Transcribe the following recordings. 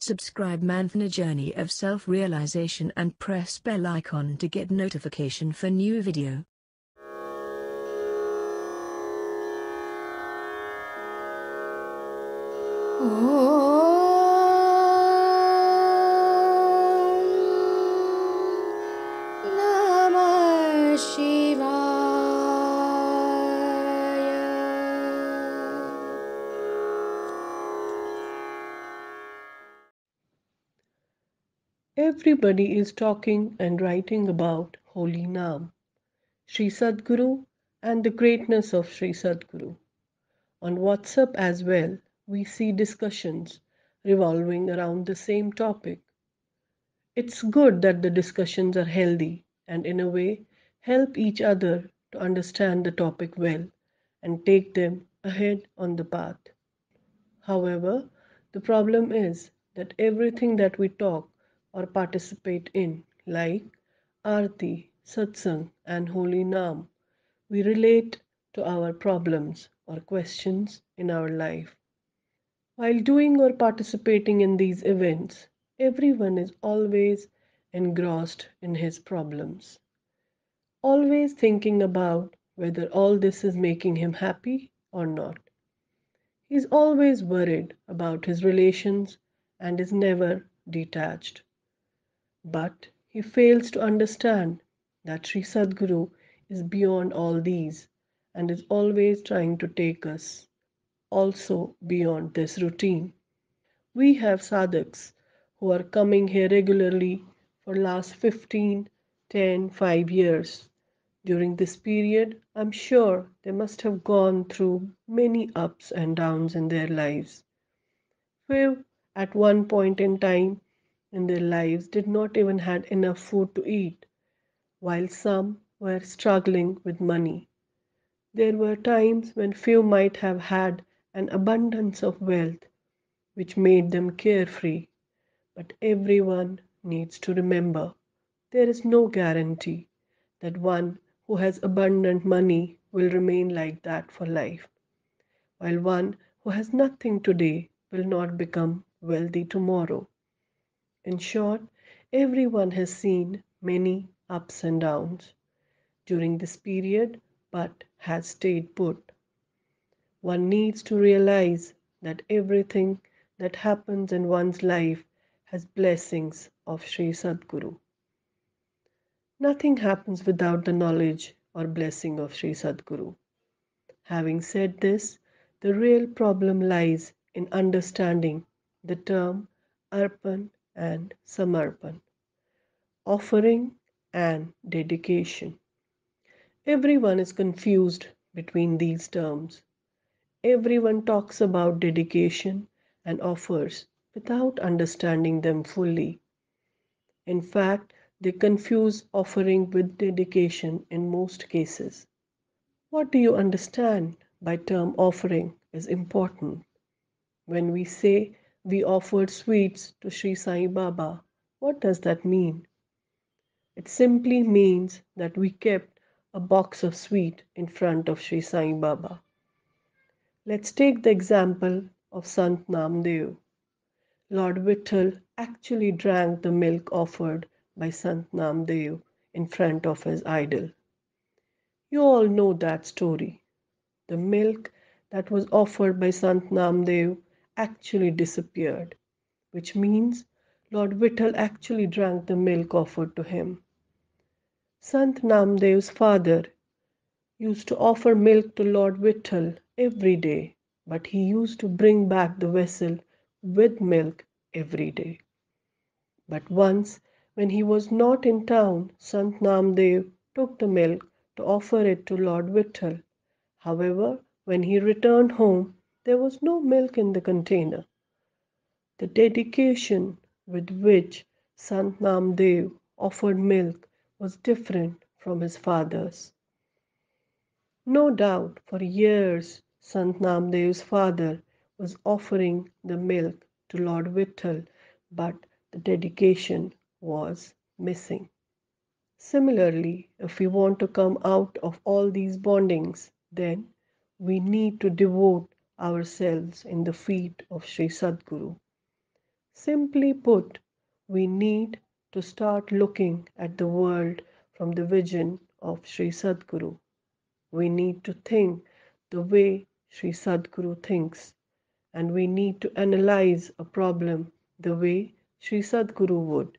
Subscribe man for a journey of self-realization and press bell icon to get notification for new video. Namah Shivaya. Everybody is talking and writing about Holy Naam, Sri Sadguru, and the greatness of Sri Sadguru. On WhatsApp as well, we see discussions revolving around the same topic. It's good that the discussions are healthy and, in a way, help each other to understand the topic well and take them ahead on the path. However, the problem is that everything that we talk or participate in, like Arti, Satsang, and Holy Naam, we relate to our problems or questions in our life. While doing or participating in these events, everyone is always engrossed in his problems, always thinking about whether all this is making him happy or not. He's always worried about his relations and is never detached. But he fails to understand that Sri Sadguru is beyond all these and is always trying to take us also beyond this routine. We have sadhaks who are coming here regularly for last 15, 10, 5 years. During this period, I'm sure they must have gone through many ups and downs in their lives. Few at one point in time in their lives did not even had enough food to eat, while some were struggling with money. There were times when few might have had an abundance of wealth which made them carefree, but everyone needs to remember there is no guarantee that one who has abundant money will remain like that for life, while one who has nothing today will not become wealthy tomorrow. In short, everyone has seen many ups and downs during this period but has stayed put. One needs to realize that everything that happens in one's life has blessings of Sri Sadguru. Nothing happens without the knowledge or blessing of Sri Sadguru. Having said this, the real problem lies in understanding the term Arpan and Samarpan, offering and dedication. Everyone is confused between these terms. Everyone talks about dedication and offers without understanding them fully. In fact, they confuse offering with dedication in most cases. What do you understand by term offering is important. When we say we offered sweets to Sri Sai Baba, what does that mean? It simply means that we kept a box of sweet in front of Sri Sai Baba. Let's take the example of Sant Namdev. Lord Vitthal actually drank the milk offered by Sant Namdev in front of his idol. You all know that story. The milk that was offered by Sant Namdev actually disappeared, which means Lord Vitthal actually drank the milk offered to him. Sant Namdev's father used to offer milk to Lord Vitthal every day, but he used to bring back the vessel with milk every day. But once, when he was not in town, Sant Namdev took the milk to offer it to Lord Vitthal. However, when he returned home, there was no milk in the container. The dedication with which Sant Namdev offered milk was different from his father's. No doubt for years Sant Namdev's father was offering the milk to Lord Vitthal, but the dedication was missing. Similarly, if we want to come out of all these bondings, then we need to devote ourselves in the feet of Sri Sadguru. Simply put, we need to start looking at the world from the vision of Sri Sadguru. We need to think the way Sri Sadguru thinks, and we need to analyze a problem the way Sri Sadguru would.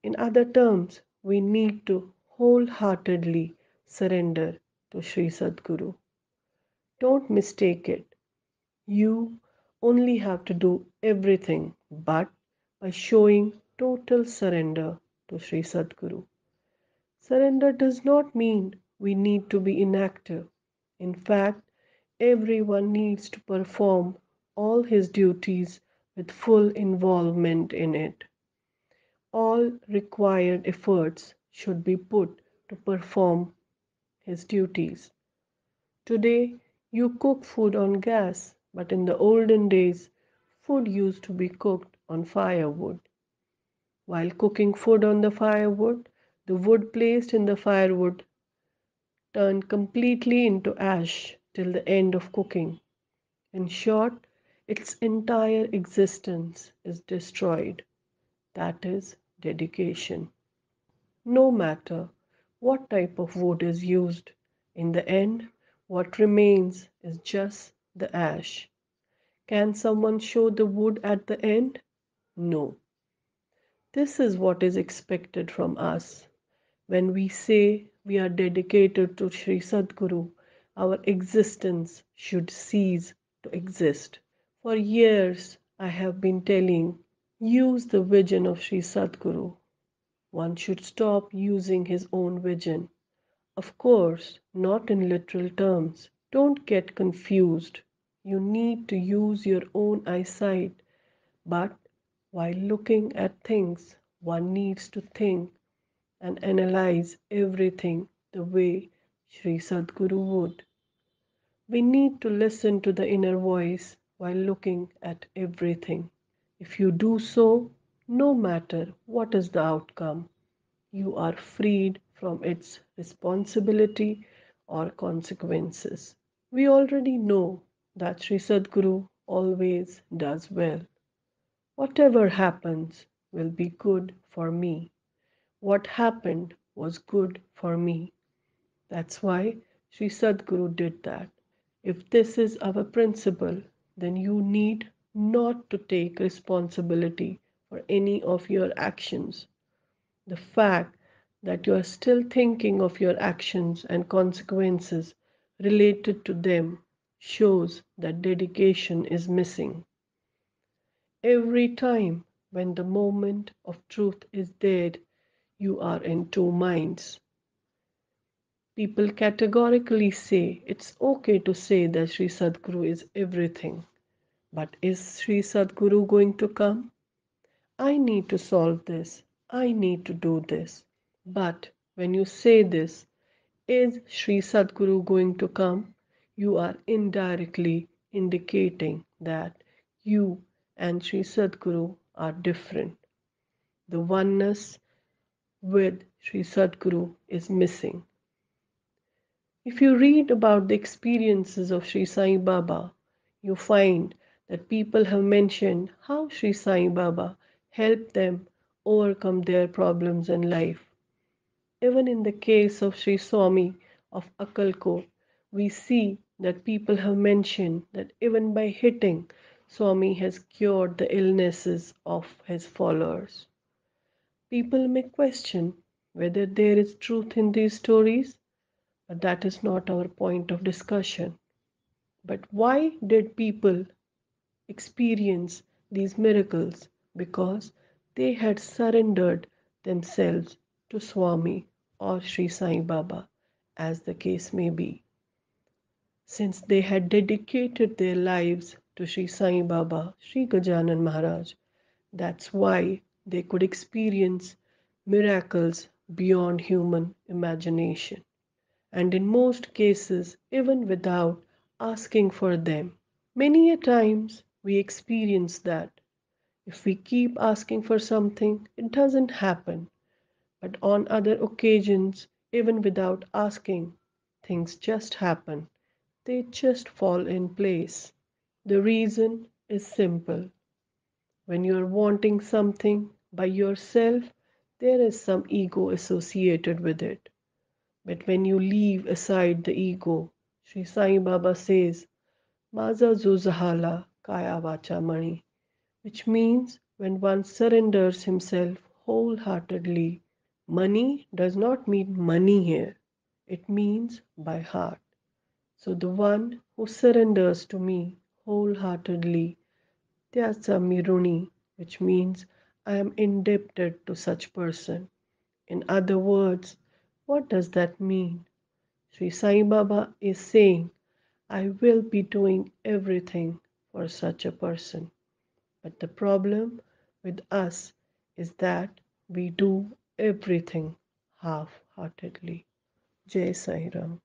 In other terms, we need to wholeheartedly surrender to Sri Sadguru. Don't mistake it. You only have to do everything but by showing total surrender to Sri Sadguru. Surrender does not mean we need to be inactive. In fact, everyone needs to perform all his duties with full involvement in it. All required efforts should be put to perform his duties. Today, you cook food on gas, but in the olden days, food used to be cooked on firewood. While cooking food on the firewood, the wood placed in the firewood turned completely into ash till the end of cooking. In short, its entire existence is destroyed. That is dedication. No matter what type of wood is used, in the end, what remains is just the ash. Can someone show the wood at the end? No. This is what is expected from us. When we say we are dedicated to Sri Sadguru, our existence should cease to exist. For years, I have been telling, use the vision of Sri Sadguru. One should stop using his own vision. Of course, not in literal terms. Don't get confused. You need to use your own eyesight, but while looking at things, one needs to think and analyze everything the way Sri Sadguru would. We need to listen to the inner voice while looking at everything. If you do so, no matter what is the outcome, you are freed from its responsibility or consequences. We already know that Sri Sadguru always does well. Whatever happens will be good for me. What happened was good for me. That's why Sri Sadguru did that. If this is our principle, then you need not to take responsibility for any of your actions. The fact that you are still thinking of your actions and consequences related to them shows that dedication is missing. Every time when the moment of truth is dead, you are in two minds. People categorically say it's okay to say that Sri Sadguru is everything. But is Sri Sadguru going to come? I need to solve this. I need to do this. But when you say this, is Sri Sadguru going to come? You are indirectly indicating that you and Sri Sadguru are different. The oneness with Sri Sadguru is missing. If you read about the experiences of Sri Sai Baba, you find that people have mentioned how Sri Sai Baba helped them overcome their problems in life. Even in the case of Sri Swami of Akkalkot, we see that people have mentioned that even by hitting, Swami has cured the illnesses of his followers. People may question whether there is truth in these stories, but that is not our point of discussion. But why did people experience these miracles? Because they had surrendered themselves to Swami or Sri Sai Baba, as the case may be. Since they had dedicated their lives to Sri Sai Baba, Sri Gajanan Maharaj, that's why they could experience miracles beyond human imagination. And in most cases, even without asking for them. Many a times we experience that. If we keep asking for something, it doesn't happen. But on other occasions, even without asking, things just happen. They just fall in place. The reason is simple. When you're wanting something by yourself, there is some ego associated with it. But when you leave aside the ego, Sri Sai Baba says, Maza Zuzahala Kaya Vacha Mani, which means when one surrenders himself wholeheartedly. Money does not mean money here, it means by heart. So the one who surrenders to me wholeheartedly, Tyasa Miruni, which means I am indebted to such person. In other words, what does that mean? Sri Sai Baba is saying, I will be doing everything for such a person. But the problem with us is that we do everything half heartedly. Jai Sai Ram.